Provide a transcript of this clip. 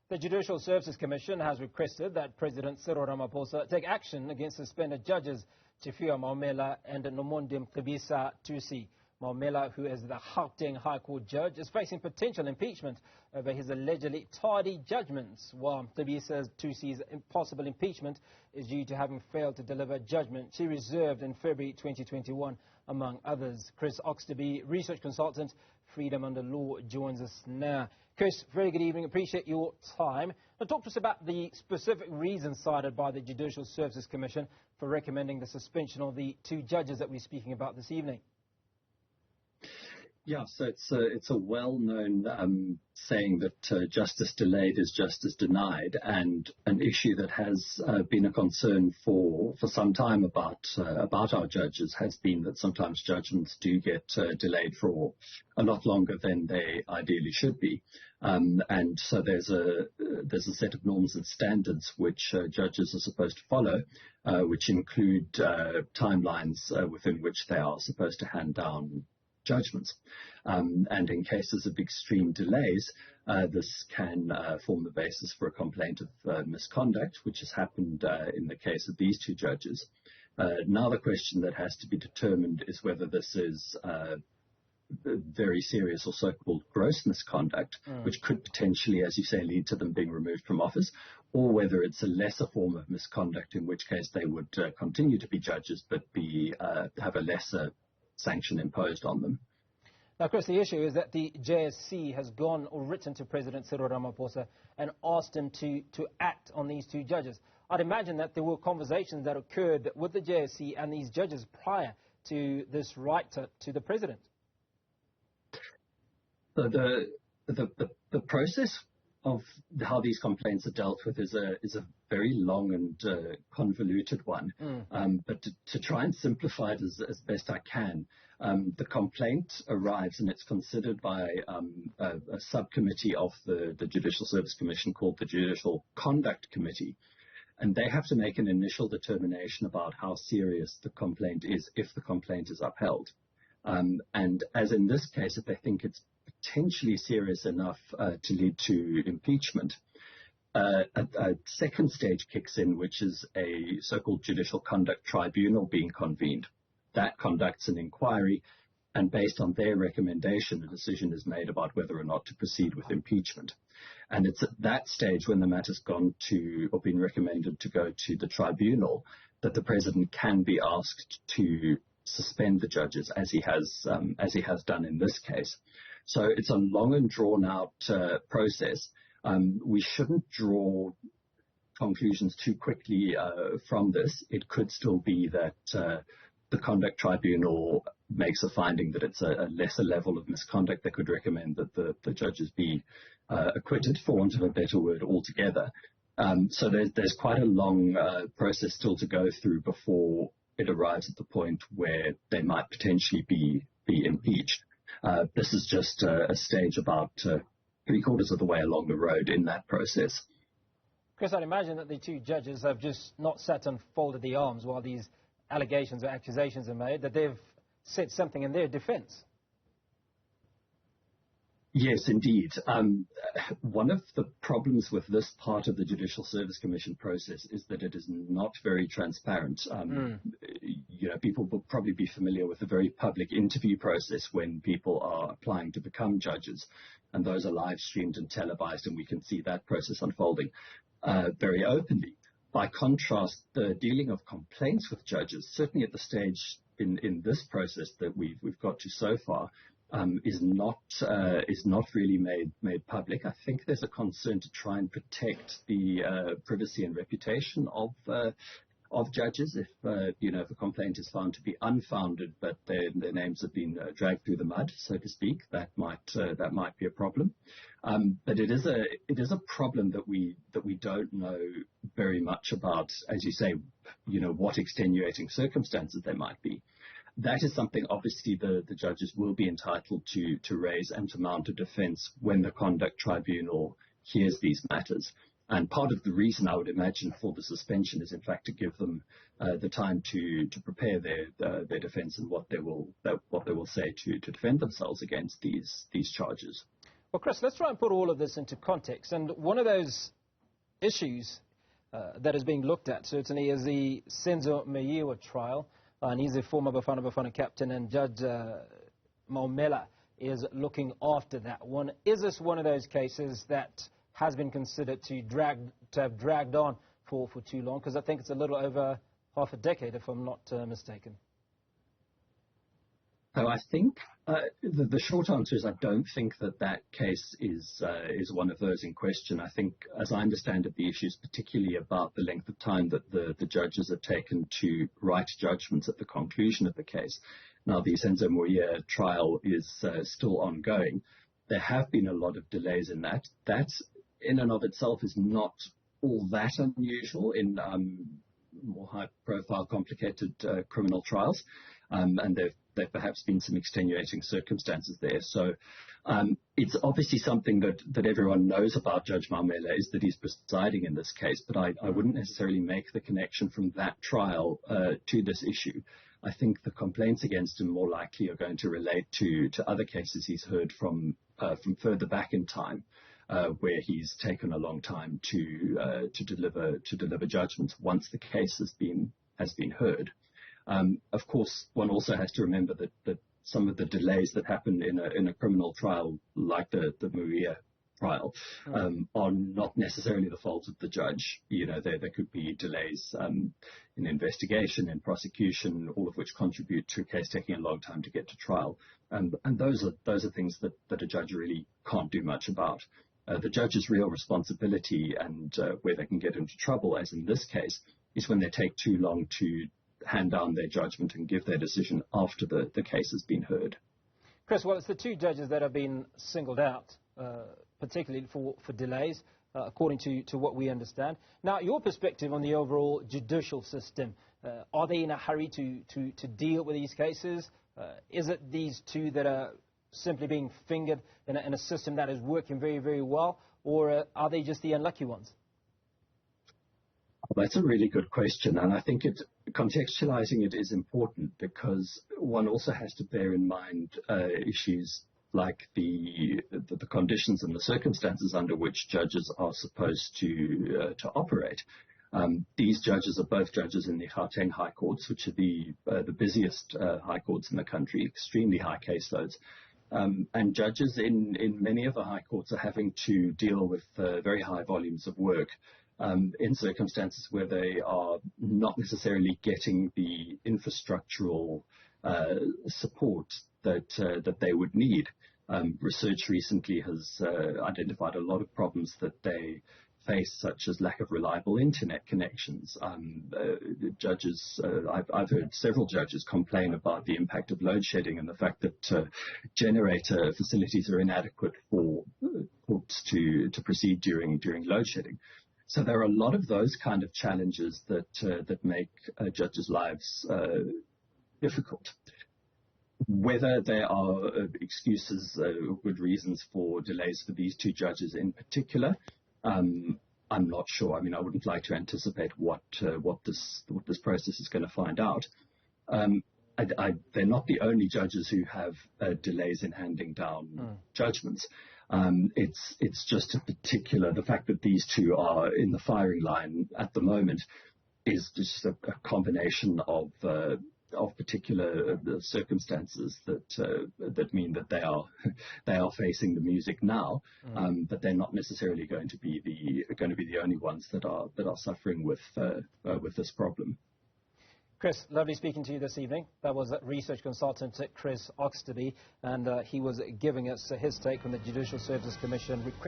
The Judicial Services Commission has requested that President Cyril Ramaphosa take action against suspended judges Tshifhiwa, Maumela and Nomonde Mngqibisa-Thusi. Maumela, who is the Gauteng High Court judge, is facing potential impeachment over his allegedly tardy judgments, while Mngqibisa-Thusi's possible impeachment is due to having failed to deliver judgment she reserved in February 2021, among others. Chris Oxtoby, research consultant, Freedom Under Law, joins us now. Chris, very good evening. Appreciate your time. Now, talk to us about the specific reasons cited by the Judicial Services Commission for recommending the suspension of the two judges that we're speaking about this evening. Yeah, so it's a well-known saying that justice delayed is justice denied, and an issue that has been a concern for some time about our judges has been that sometimes judgments do get delayed for a lot longer than they ideally should be, and so there's a set of norms and standards which judges are supposed to follow, which include timelines within which they are supposed to hand down judgments. And in cases of extreme delays, this can form the basis for a complaint of misconduct, which has happened in the case of these two judges. Now the question that has to be determined is whether this is very serious or so-called gross misconduct, which could potentially, as you say, lead to them being removed from office, or whether it's a lesser form of misconduct, in which case they would continue to be judges but have a lesser sanction imposed on them. Now, Chris, the issue is that the JSC has gone or written to President Cyril Ramaphosa and asked him to act on these two judges. I'd imagine that there were conversations that occurred with the JSC and these judges prior to this right to the President. The process of how these complaints are dealt with is a very long and convoluted one. But to try and simplify it as best I can, the complaint arrives and it's considered by a subcommittee of the Judicial Service Commission called the Judicial Conduct Committee. And they have to make an initial determination about how serious the complaint is if the complaint is upheld. And as in this case, if they think it's potentially serious enough to lead to impeachment, a second stage kicks in, which is a so-called judicial conduct tribunal being convened. That conducts an inquiry, and based on their recommendation, a decision is made about whether or not to proceed with impeachment. And it's at that stage, when the matter's gone to or been recommended to go to the tribunal, that the president can be asked to suspend the judges, as he has done in this case. So it's a long and drawn-out process. We shouldn't draw conclusions too quickly from this. It could still be that the conduct tribunal makes a finding that it's a lesser level of misconduct that could recommend that the judges be acquitted, for want of a better word, altogether. So there's quite a long process still to go through before it arrives at the point where they might potentially be impeached. This is just a stage about 3/4 of the way along the road in that process. Chris, I'd imagine that the two judges have just not sat and folded the arms while these allegations or accusations are made, that they've said something in their defense. Yes, indeed. One of the problems with this part of the Judicial Service Commission process is that it is not very transparent. People will probably be familiar with the very public interview process when people are applying to become judges, and those are live streamed and televised, and we can see that process unfolding very openly. By contrast, the dealing of complaints with judges, certainly at the stage in this process that we've got to so far, is not really made public. I think there's a concern to try and protect the privacy and reputation of judges. If if a complaint is found to be unfounded, but their names have been dragged through the mud, so to speak, that might be a problem. But it is a problem that we don't know very much about, as you say, what extenuating circumstances there might be. That is something, obviously, the judges will be entitled to raise and to mount a defense when the conduct tribunal hears these matters. And part of the reason, I would imagine, for the suspension is, in fact, to give them the time to prepare their defense and what they will say to defend themselves against these charges. Well, Chris, let's try and put all of this into context. And one of those issues that is being looked at, certainly, is the Senzo Meyiwa trial. And he's a former Bafana Bafana captain, and Judge Maumela is looking after that one. Is this one of those cases that has been considered to have dragged on for too long? Because I think it's a little over half a decade, if I'm not mistaken. So I think the short answer is I don't think that case is one of those in question. I think, as I understand it, the issue is particularly about the length of time that the judges have taken to write judgments at the conclusion of the case. Now, the Senzo Meyiwa trial is still ongoing. There have been a lot of delays in that. That, in and of itself, is not all that unusual in more high-profile, complicated criminal trials, and there've perhaps been some extenuating circumstances there. So it's obviously something that everyone knows about Judge Maumela, is that he's presiding in this case, but I wouldn't necessarily make the connection from that trial to this issue. I think the complaints against him more likely are going to relate to other cases he's heard from further back in time, where he's taken a long time to deliver judgments once the case has been heard. Of course, one also has to remember that some of the delays that happen in a criminal trial, like the Meyiwa trial, are not necessarily the fault of the judge. You know, there could be delays in investigation, in prosecution, all of which contribute to a case taking a long time to get to trial. And those are things that a judge really can't do much about. The judge's real responsibility and where they can get into trouble, as in this case, is when they take too long to hand down their judgment and give their decision after the case has been heard. Chris, well, it's the two judges that have been singled out, particularly for delays, according to what we understand. Now, your perspective on the overall judicial system, are they in a hurry to deal with these cases? Is it these two that are simply being fingered in a system that is working very, very well, or are they just the unlucky ones? That's a really good question, and I think contextualizing it is important, because one also has to bear in mind issues like the conditions and the circumstances under which judges are supposed to operate. These judges are both judges in the Gauteng High Courts, which are the busiest high courts in the country, extremely high caseloads. And judges in many of the high courts are having to deal with very high volumes of work in circumstances where they are not necessarily getting the infrastructural support that they would need. Research recently has identified a lot of problems that they face, such as lack of reliable internet connections. Judges, I've heard several judges complain about the impact of load shedding and the fact that generator facilities are inadequate for courts to proceed during load shedding. So there are a lot of those kind of challenges that make judges' lives difficult. Whether there are excuses or good reasons for delays for these two judges in particular, I'm not sure. I mean, I wouldn't like to anticipate what this process is going to find out. They're not the only judges who have delays in handing down judgments. It's just the fact that these two are in the firing line at the moment is just a combination of particular circumstances that mean that they are facing the music now, but they're not necessarily going to be the only ones that are suffering with this problem. Chris, lovely speaking to you this evening. That was research consultant Chris Oxtoby, and he was giving us his take on the Judicial Services Commission.